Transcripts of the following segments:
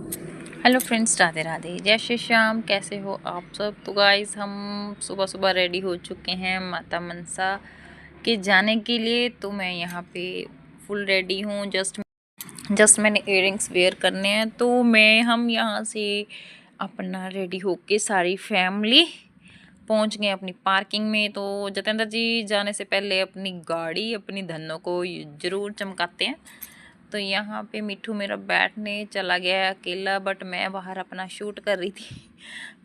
Hello friends, Radhe Radhe, जय श्री श्याम। कैसे हो आप सब? तो गाइस, हम सुबह सुबह रेडी हो चुके हैं माता मनसा के जाने के लिए। तो मैं यहाँ पे फुल रेडी हूँ। जस्ट मैंने इयररिंग्स वेयर करने हैं। तो हम यहाँ से अपना रेडी होके सारी फैमिली पहुँच गए अपनी पार्किंग में। तो जतेंद्र जी जाने से पहले अपनी गाड़ी, अपनी धनों को ज़रूर चमकाते हैं। तो यहाँ पे मिठू मेरा बैठने चला गया है अकेला, बट मैं बाहर अपना शूट कर रही थी।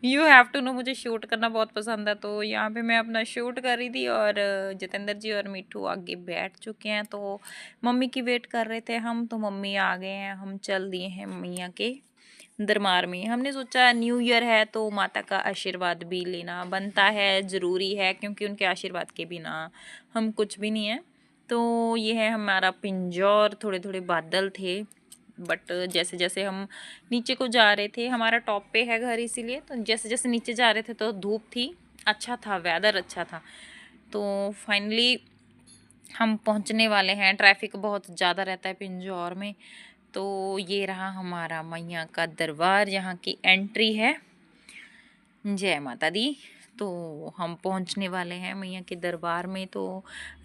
यू हैव टू नो, मुझे शूट करना बहुत पसंद है। तो यहाँ पे मैं अपना शूट कर रही थी और जतेंद्र जी और मिठू आगे बैठ चुके हैं। तो मम्मी की वेट कर रहे थे हम। तो मम्मी आ गए हैं, हम चल दिए हैं मैया के दरबार में। हमने सोचा न्यू ईयर है तो माता का आशीर्वाद भी लेना बनता है, ज़रूरी है, क्योंकि उनके आशीर्वाद के बिना हम कुछ भी नहीं है। तो ये है हमारा पिंजौर। थोड़े थोड़े बादल थे, बट जैसे जैसे हम नीचे को जा रहे थे, हमारा टॉप पे है घर इसीलिए, तो जैसे जैसे नीचे जा रहे थे तो धूप थी, अच्छा था, वेदर अच्छा था। तो फाइनली हम पहुंचने वाले हैं। ट्रैफिक बहुत ज़्यादा रहता है पिंजौर में। तो ये रहा हमारा मैया का दरबार, यहाँ की एंट्री है। जय माता दी। तो हम पहुंचने वाले हैं मैया के दरबार में। तो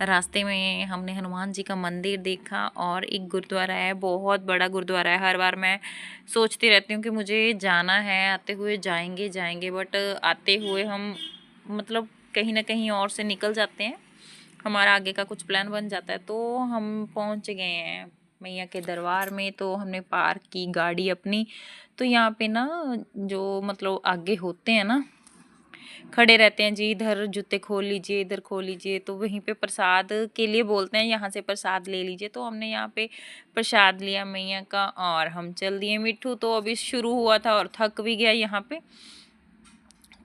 रास्ते में हमने हनुमान जी का मंदिर देखा और एक गुरुद्वारा है, बहुत बड़ा गुरुद्वारा है। हर बार मैं सोचती रहती हूँ कि मुझे जाना है, आते हुए जाएंगे जाएंगे, बट आते हुए हम मतलब कहीं ना कहीं और से निकल जाते हैं, हमारा आगे का कुछ प्लान बन जाता है। तो हम पहुंच गए हैं मैया के दरबार में। तो हमने पार्क की गाड़ी अपनी। तो यहाँ पे ना जो मतलब आगे होते हैं ना, खड़े रहते हैं जी, इधर जूते खोल लीजिए, इधर खोल लीजिए, तो वहीं पे प्रसाद के लिए बोलते हैं, यहाँ से प्रसाद ले लीजिए। तो हमने यहाँ पे प्रसाद लिया मैया का और हम चल दिए। मिठू तो अभी शुरू हुआ था और थक भी गया यहाँ पे।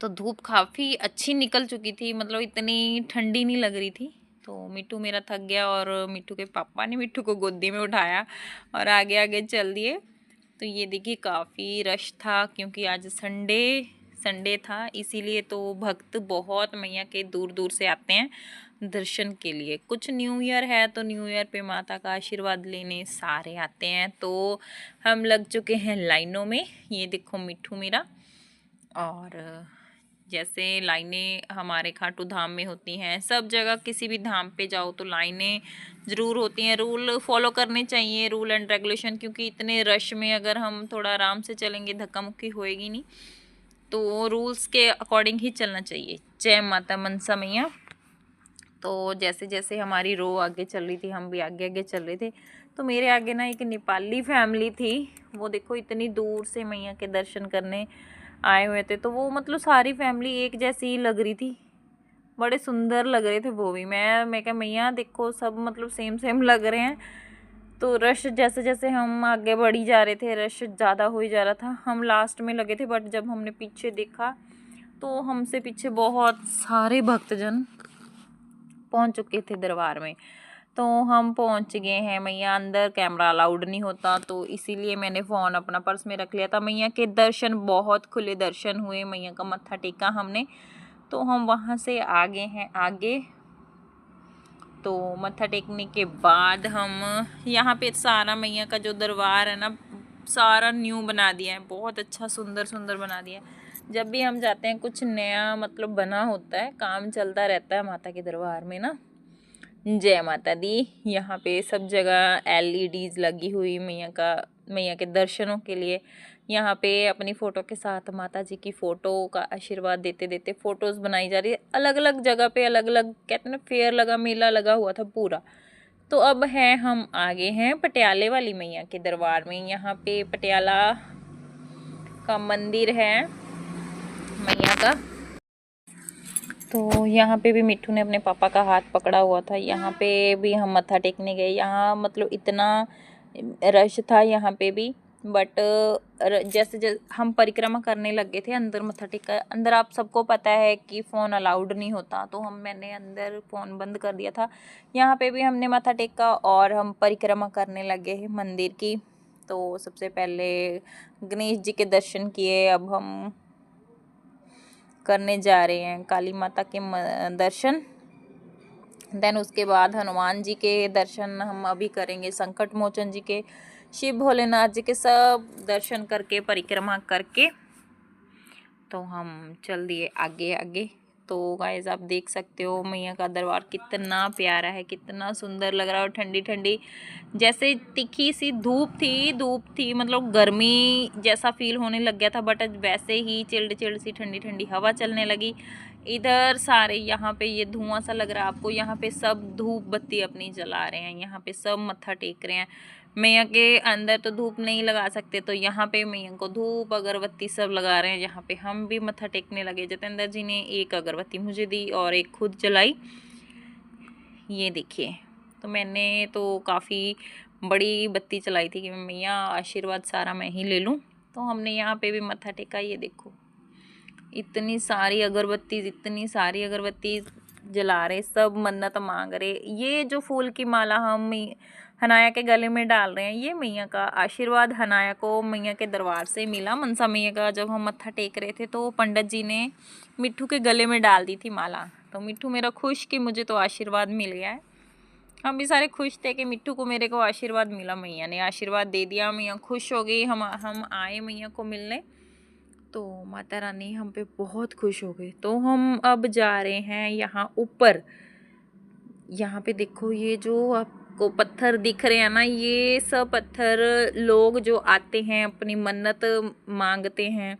तो धूप काफ़ी अच्छी निकल चुकी थी, मतलब इतनी ठंडी नहीं लग रही थी। तो मिठू मेरा थक गया और मिठू के पापा ने मिठू को गोदी में उठाया और आगे आगे चल दिए। तो ये देखिए काफ़ी रश था, क्योंकि आज संडे संडे था, इसीलिए तो भक्त बहुत मैया के दूर दूर से आते हैं दर्शन के लिए। कुछ न्यू ईयर है तो न्यू ईयर पे माता का आशीर्वाद लेने सारे आते हैं। तो हम लग चुके हैं लाइनों में। ये देखो मिठू मेरा। और जैसे लाइनें हमारे खाटू धाम में होती हैं, सब जगह किसी भी धाम पे जाओ तो लाइनें ज़रूर होती हैं। रूल फॉलो करने चाहिए, रूल एंड रेगुलेशन, क्योंकि इतने रश में अगर हम थोड़ा आराम से चलेंगे धक्का मुक्की होएगी नहीं। तो रूल्स के अकॉर्डिंग ही चलना चाहिए। जय माता मनसा मैया। तो जैसे जैसे हमारी रो आगे चल रही थी, हम भी आगे आगे चल रहे थे। तो मेरे आगे ना एक नेपाली फैमिली थी, वो देखो इतनी दूर से मैया के दर्शन करने आए हुए थे। तो वो मतलब सारी फैमिली एक जैसी ही लग रही थी, बड़े सुंदर लग रहे थे वो भी। मैं क्या मैया देखो, सब मतलब सेम सेम लग रहे हैं। तो रश जैसे जैसे हम आगे बढ़ी जा रहे थे, रश ज़्यादा हो ही जा रहा था। हम लास्ट में लगे थे, बट जब हमने पीछे देखा तो हमसे पीछे बहुत सारे भक्तजन पहुंच चुके थे दरबार में। तो हम पहुंच गए हैं मैया अंदर। कैमरा अलाउड नहीं होता, तो इसीलिए मैंने फ़ोन अपना पर्स में रख लिया था। मैया के दर्शन, बहुत खुले दर्शन हुए, मैया का मत्था टेका हमने। तो हम वहाँ से आ गए हैं आगे। तो मत्था टेकने के बाद हम यहाँ पे सारा मैया का जो दरबार है ना, सारा न्यू बना दिया है, बहुत अच्छा सुंदर सुंदर बना दिया है। जब भी हम जाते हैं कुछ नया मतलब बना होता है, काम चलता रहता है माता के दरबार में ना। जय माता दी। यहाँ पे सब जगह एलईडीज लगी हुई मैया के दर्शनों के लिए। यहाँ पे अपनी फ़ोटो के साथ माता जी की फ़ोटो का आशीर्वाद देते देते फ़ोटोज़ बनाई जा रही है। अलग अलग जगह पे अलग अलग, कहते हैं ना, फेयर लगा, मेला लगा हुआ था पूरा। तो अब है हम आगे हैं पटियाले वाली मैया के दरबार में। यहाँ पे पटियाला का मंदिर है मैया का। तो यहाँ पे भी मिट्ठू ने अपने पापा का हाथ पकड़ा हुआ था। यहाँ पे भी हम मत्था टेकने गए। यहाँ मतलब इतना रश था यहाँ पे भी, बट जैसे जैसे हम परिक्रमा करने लग गए थे, अंदर मत्था टेका। अंदर आप सबको पता है कि फ़ोन अलाउड नहीं होता, तो मैंने अंदर फ़ोन बंद कर दिया था। यहाँ पे भी हमने मत्था टेका और हम परिक्रमा करने लगे हैं मंदिर की। तो सबसे पहले गणेश जी के दर्शन किए, अब हम करने जा रहे हैं काली माता के दर्शन। देन उसके बाद हनुमान जी के दर्शन हम अभी करेंगे, संकट मोचन जी के, शिव भोलेनाथ जी के सब दर्शन करके परिक्रमा करके तो हम चल दिए आगे आगे। तो गाइस आप देख सकते हो मैया का दरबार कितना प्यारा है, कितना सुंदर लग रहा है। और ठंडी ठंडी जैसे तीखी सी धूप थी, मतलब गर्मी जैसा फील होने लग गया था, बट वैसे ही चिल्ड चिल्ड सी ठंडी ठंडी हवा चलने लगी। इधर सारे यहाँ पे ये धुआं सा लग रहा है आपको, यहाँ पे सब धूप बत्ती अपनी जला रहे हैं, यहाँ पे सब मत्था टेक रहे हैं। मैया के अंदर तो धूप नहीं लगा सकते, तो यहाँ पे मैया को धूप अगरबत्ती सब लगा रहे हैं। यहाँ पे हम भी मत्था टेकने लगे। जितेंद्र जी ने एक अगरबत्ती मुझे दी और एक खुद जलाई, ये देखिए। तो मैंने तो काफ़ी बड़ी बत्ती जलाई थी कि मैया आशीर्वाद सारा मैं ही ले लूँ। तो हमने यहाँ पे भी मत्था टेका। ये देखो इतनी सारी अगरबत्ती जला रहे, सब मन्नत मांग रहे। ये जो फूल की माला हम हनाया के गले में डाल रहे हैं, ये मैया का आशीर्वाद हनाया को मैया के दरबार से मिला। मनसा मैया का जब हम मत्था टेक रहे थे तो पंडित जी ने मिट्ठू के गले में डाल दी थी माला। तो मिट्ठू मेरा खुश कि मुझे तो आशीर्वाद मिल गया है। हम भी सारे खुश थे कि मिट्ठू को मेरे को आशीर्वाद मिला, मैया ने आशीर्वाद दे दिया। मैया खुश हो गई। हम आए मैया को मिलने, तो माता रानी हम पे बहुत खुश हो गए। तो हम अब जा रहे हैं यहाँ ऊपर। यहाँ पे देखो ये जो आपको पत्थर दिख रहे हैं ना, ये सब पत्थर लोग जो आते हैं अपनी मन्नत मांगते हैं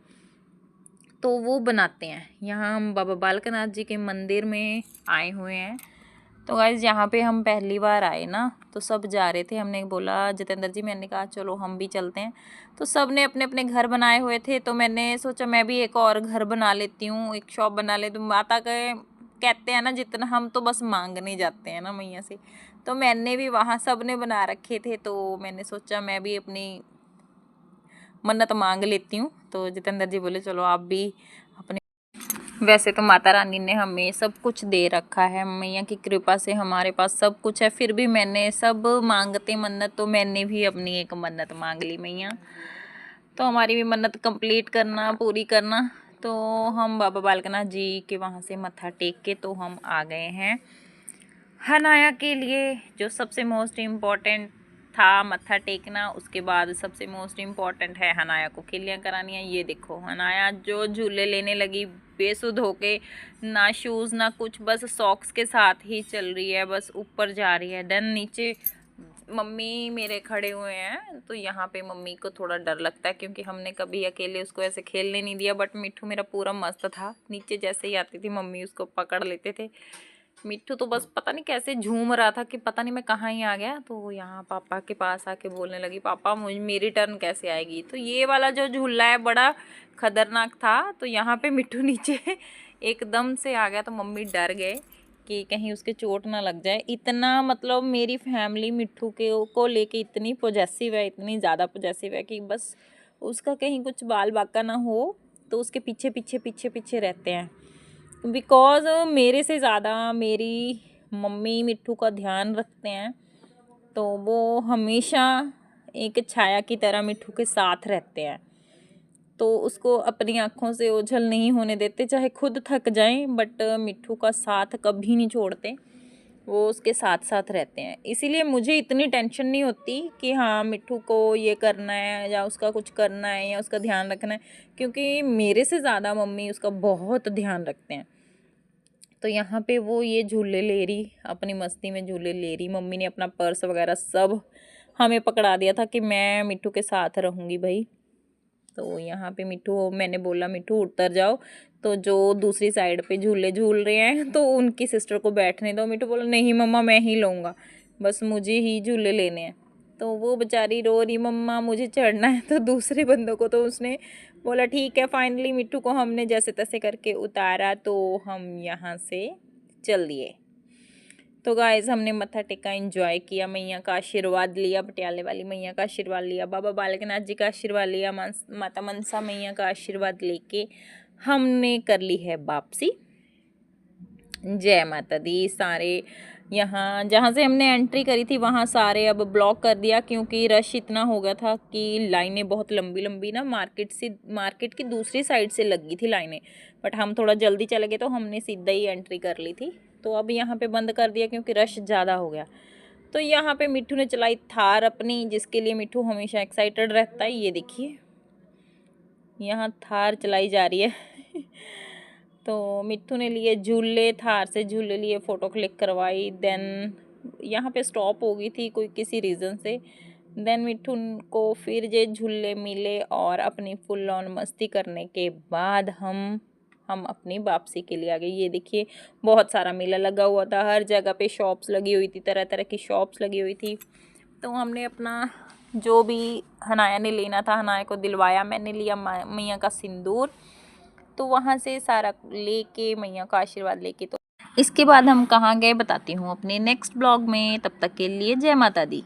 तो वो बनाते हैं। यहाँ हम बाबा बालकनाथ जी के मंदिर में आए हुए हैं। तो गाइस यहाँ पे हम पहली बार आए ना, तो सब जा रहे थे। हमने बोला जितेंद्र जी, मैंने कहा चलो हम भी चलते हैं। तो सब ने अपने अपने घर बनाए हुए थे, तो मैंने सोचा मैं भी एक और घर बना लेती हूँ, एक शॉप बना लेती हूँ। माता के कहते हैं ना, जितना हम तो बस मांगने जाते हैं ना मैया से, तो मैंने भी वहाँ सब ने बना रखे थे, तो मैंने सोचा मैं भी अपनी मन्नत मांग लेती हूँ। तो जितेंद्र जी बोले चलो आप भी अपने। वैसे तो माता रानी ने हमें सब कुछ दे रखा है, मैया की कृपा से हमारे पास सब कुछ है, फिर भी मैंने सब मांगते मन्नत, तो मैंने भी अपनी एक मन्नत मांग ली मैया। तो हमारी भी मन्नत कंप्लीट करना, पूरी करना। तो हम बाबा बालकनाथ जी के वहाँ से मत्था टेक के तो हम आ गए हैं हनाया के लिए, जो सबसे मोस्ट इम्पॉर्टेंट था मत्था टेकना। उसके बाद सबसे मोस्ट इम्पॉर्टेंट है हनाया को खेलियाँ करानी है। ये देखो हनाया जो झूले लेने लगी बेसुध होके, ना शूज़ ना कुछ, बस सॉक्स के साथ ही चल रही है, बस ऊपर जा रही है। देन नीचे मम्मी मेरे खड़े हुए हैं, तो यहाँ पे मम्मी को थोड़ा डर लगता है क्योंकि हमने कभी अकेले उसको ऐसे खेलने नहीं दिया। बट मिट्ठू मेरा पूरा मस्त था, नीचे जैसे ही आती थी मम्मी उसको पकड़ लेते थे। मिट्ठू तो बस पता नहीं कैसे झूम रहा था कि पता नहीं मैं कहाँ ही आ गया। तो यहाँ पापा के पास आके बोलने लगी, पापा मेरी टर्न कैसे आएगी। तो ये वाला जो झूला है बड़ा खतरनाक था, तो यहाँ पे मिट्ठू नीचे एकदम से आ गया, तो मम्मी डर गए कि कहीं उसके चोट ना लग जाए। इतना मतलब मेरी फैमिली मिट्ठू के को लेके इतनी पॉजेसिव है, इतनी ज़्यादा पॉजेसिव है कि बस उसका कहीं कुछ बाल बाका ना हो तो उसके पीछे पीछे पीछे पीछे रहते हैं। बिकॉज़ मेरे से ज़्यादा मेरी मम्मी मिट्ठू का ध्यान रखते हैं, तो वो हमेशा एक छाया की तरह मिट्ठू के साथ रहते हैं। तो उसको अपनी आँखों से ओझल नहीं होने देते, चाहे खुद थक जाएं, बट मिट्ठू का साथ कभी नहीं छोड़ते, वो उसके साथ साथ रहते हैं। इसीलिए मुझे इतनी टेंशन नहीं होती कि हाँ मिट्ठू को ये करना है या उसका कुछ करना है या उसका ध्यान रखना है, क्योंकि मेरे से ज़्यादा मम्मी उसका बहुत ध्यान रखते हैं। तो यहाँ पे वो ये झूले ले रही, अपनी मस्ती में झूले ले रही। मम्मी ने अपना पर्स वगैरह सब हमें पकड़ा दिया था कि मैं मिट्ठू के साथ रहूँगी भाई। तो यहाँ पे मिट्ठू, मैंने बोला मिट्ठू उतर जाओ, तो जो दूसरी साइड पे झूले झूल रहे हैं तो उनकी सिस्टर को बैठने दो। मिट्ठू बोला नहीं मम्मा मैं ही लूँगा, बस मुझे ही झूले लेने हैं। तो वो बेचारी रो रही मम्मा मुझे चढ़ना है। तो दूसरे बंदों को तो उसने बोला ठीक है। फाइनली मिट्ठू को हमने जैसे तैसे करके उतारा, तो हम यहाँ से चल दिए। तो गाइस हमने मत्था टेका, एंजॉय किया, मैया का आशीर्वाद लिया, पटियाले वाली मैया का आशीर्वाद लिया, बाबा बालकनाथ जी का आशीर्वाद लिया, माता मनसा मैया का आशीर्वाद लेके हमने कर ली है वापसी। जय माता दी। सारे यहाँ जहाँ से हमने एंट्री करी थी वहाँ सारे अब ब्लॉक कर दिया, क्योंकि रश इतना हो गया था कि लाइनें बहुत लंबी लंबी ना मार्केट की दूसरी साइड से लगी थी लाइनें। बट हम थोड़ा जल्दी चले गए तो हमने सीधा ही एंट्री कर ली थी। तो अब यहाँ पे बंद कर दिया क्योंकि रश ज़्यादा हो गया। तो यहाँ पे मिट्ठू ने चलाई थार अपनी, जिसके लिए मिट्ठू हमेशा एक्साइटेड रहता है। ये देखिए यहाँ थार चलाई जा रही है तो मिट्ठू ने लिए झूले, थार से झूले लिए, फ़ोटो क्लिक करवाई। देन यहाँ पे स्टॉप हो गई थी कोई किसी रीज़न से। देन मिट्ठू को फिर जे झूले मिले और अपनी फुल ऑन मस्ती करने के बाद हम अपनी वापसी के लिए आ गए। ये देखिए बहुत सारा मेला लगा हुआ था, हर जगह पे शॉप्स लगी हुई थी, तरह तरह की शॉप्स लगी हुई थी। तो हमने अपना जो भी हनाया ने लेना था, हनाया को दिलवाया। मैंने लिया मैया का सिंदूर, तो वहाँ से सारा लेके मैया का आशीर्वाद लेके, तो इसके बाद हम कहाँ गए बताती हूँ अपने नेक्स्ट ब्लॉग में। तब तक के लिए जय माता दी।